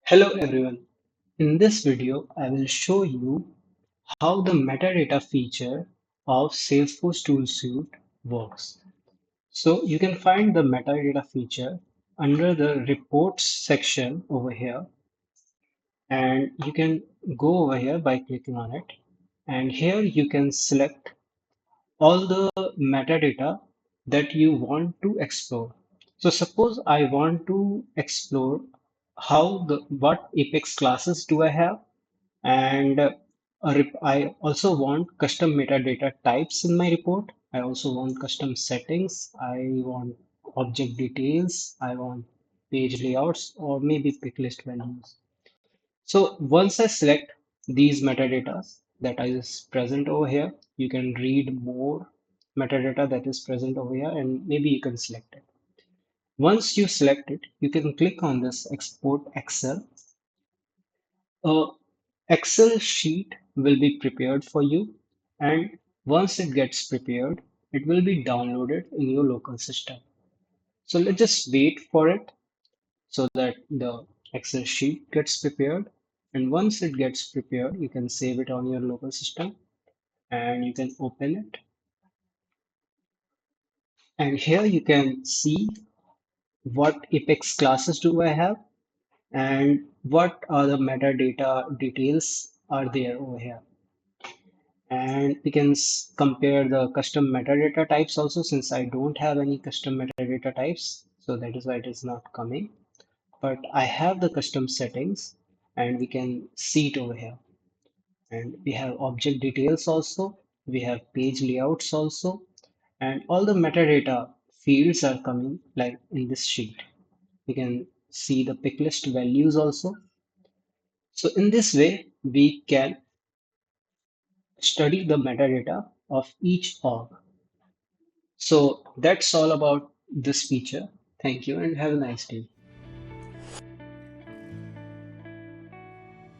Hello everyone. In this video, I will show you how the metadata feature of Salesforce Tool Suite works. So you can find the metadata feature under the reports section over here, and you can go over here by clicking on it. And here you can select all the metadata that you want to explore. So suppose I want to explore what Apex classes do I have, and I also want custom metadata types in my report. I also want custom settings. I want object details. I want page layouts or maybe pick list values. So once I select these metadata that is present over here, you can read more metadata that is present over here and maybe you can select it. Once you select it, you can click on this export Excel. A Excel sheet will be prepared for you, and once it gets prepared, it will be downloaded in your local system. So let's just wait for it so that the Excel sheet gets prepared. And once it gets prepared, you can save it on your local system and you can open it. And here you can see what Apex classes do I have and what are the metadata details are there over here. And we can compare the custom metadata types also, since I don't have any custom metadata types. So that is why it is not coming. But I have the custom settings and we can see it over here. And we have object details also. We have page layouts also. And all the metadata fields are coming like in this sheet. We can see the pick list values also. So in this way, we can study the metadata of each org. So that's all about this feature. Thank you and have a nice day.